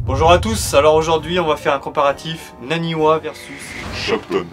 Bonjour à tous, alors aujourd'hui on va faire un comparatif Naniwa versus Shopton.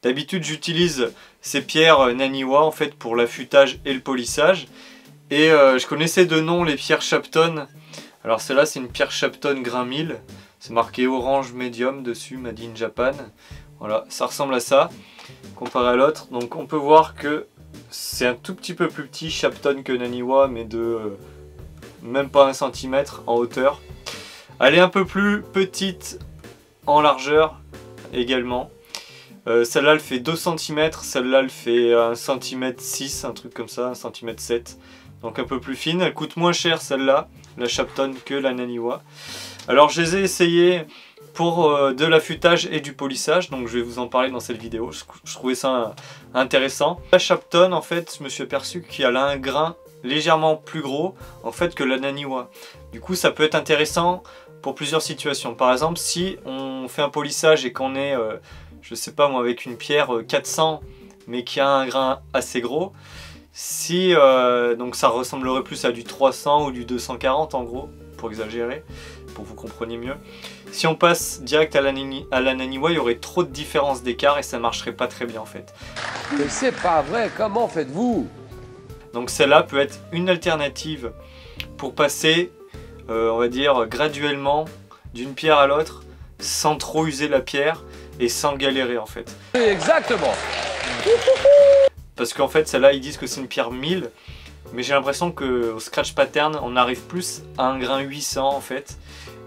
D'habitude j'utilise ces pierres Naniwa en fait pour l'affûtage et le polissage. Et je connaissais de nom les pierres Shopton. Alors celle-là c'est une pierre Shopton grain 1000. C'est marqué orange medium dessus, Made in Japan. Voilà, ça ressemble à ça, comparé à l'autre. Donc on peut voir que c'est un tout petit peu plus petit Shopton que Naniwa, mais de même pas 1 cm en hauteur. Elle est un peu plus petite en largeur également. Celle-là elle fait 2 cm, celle-là elle fait 1 cm 6, un truc comme ça, 1 cm 7. Donc un peu plus fine, elle coûte moins cher celle-là, la Shopton, que la Naniwa. Alors je les ai essayées pour de l'affûtage et du polissage, donc je vais vous en parler dans cette vidéo, je trouvais ça intéressant. La Shopton en fait, je me suis aperçu qu'elle a un grain légèrement plus gros en fait que la Naniwa. Du coup ça peut être intéressant pour plusieurs situations. Par exemple si on fait un polissage et qu'on est... je sais pas moi, avec une pierre 400 mais qui a un grain assez gros, si donc ça ressemblerait plus à du 300 ou du 240 en gros, pour exagérer, pour que vous compreniez mieux. Si on passe direct à la Naniwa, il y aurait trop de différence d'écart et ça marcherait pas très bien en fait. Mais c'est pas vrai, comment faites-vous? Donc celle-là peut être une alternative pour passer, on va dire, graduellement d'une pierre à l'autre sans trop user la pierre et sans galérer en fait. Exactement. Parce qu'en fait celle-là ils disent que c'est une pierre 1000, mais j'ai l'impression qu'au scratch pattern on arrive plus à un grain 800 en fait,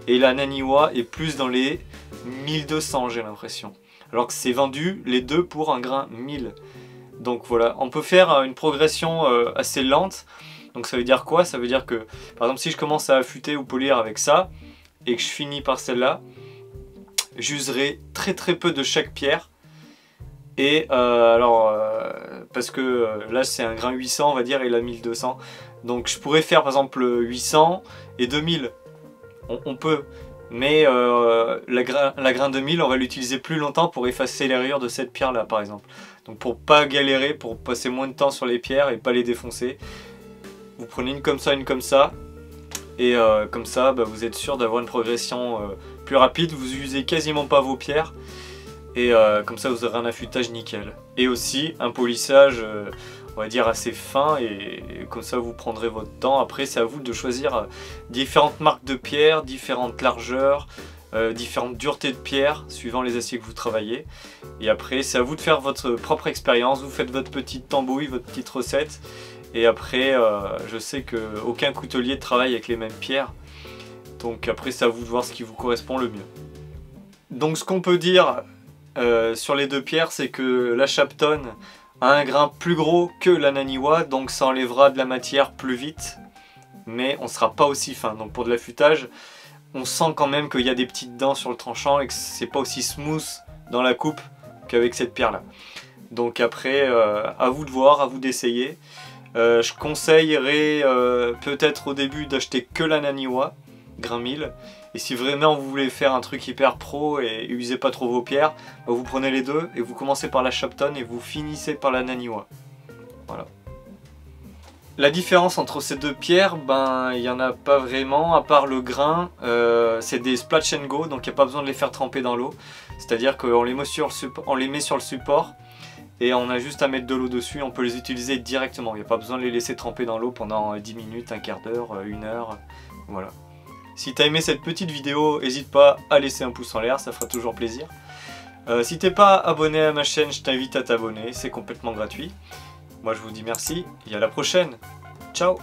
et la Naniwa est plus dans les 1200 j'ai l'impression, alors que c'est vendu les deux pour un grain 1000. Donc voilà, on peut faire une progression assez lente. Donc ça veut dire quoi? Ça veut dire que par exemple si je commence à affûter ou polir avec ça et que je finis par celle-là, j'userai très peu de chaque pierre. Et parce que là c'est un grain 800 on va dire et la 1200. Donc je pourrais faire par exemple 800 et 2000. On peut. Mais la grain 2000 on va l'utiliser plus longtemps pour effacer les rayures de cette pierre là par exemple. Donc pour pas galérer, pour passer moins de temps sur les pierres et pas les défoncer, vous prenez une comme ça. Et comme ça bah, vous êtes sûr d'avoir une progression plus rapide, vous usez quasiment pas vos pierres. Et comme ça vous aurez un affûtage nickel. Et aussi un polissage on va dire assez fin, et comme ça vous prendrez votre temps. Après c'est à vous de choisir différentes marques de pierres, différentes largeurs, différentes duretés de pierres suivant les aciers que vous travaillez. Et après c'est à vous de faire votre propre expérience, vous faites votre petite tambouille, votre petite recette. Et après je sais qu'aucun coutelier travaille avec les mêmes pierres. Donc après c'est à vous de voir ce qui vous correspond le mieux. Donc ce qu'on peut dire sur les deux pierres, c'est que la Shopton a un grain plus gros que la Naniwa, donc ça enlèvera de la matière plus vite, mais on sera pas aussi fin. Donc pour de l'affûtage, on sent quand même qu'il y a des petites dents sur le tranchant et que c'est pas aussi smooth dans la coupe qu'avec cette pierre là. Donc après, à vous de voir, à vous d'essayer. Je conseillerais peut-être au début d'acheter que la Naniwa, grain 1000. Et si vraiment vous voulez faire un truc hyper pro et usez pas trop vos pierres, bah vous prenez les deux et vous commencez par la Shopton et vous finissez par la Naniwa. Voilà. La différence entre ces deux pierres, ben il n'y en a pas vraiment, à part le grain. C'est des Splatch & Go, donc il n'y a pas besoin de les faire tremper dans l'eau. C'est-à-dire qu'on les met sur le support et on a juste à mettre de l'eau dessus, on peut les utiliser directement. Il n'y a pas besoin de les laisser tremper dans l'eau pendant 10 minutes, un quart d'heure, 1 heure, voilà. Si t'as aimé cette petite vidéo, n'hésite pas à laisser un pouce en l'air, ça fera toujours plaisir. Si t'es pas abonné à ma chaîne, je t'invite à t'abonner, c'est complètement gratuit. Moi je vous dis merci et à la prochaine. Ciao!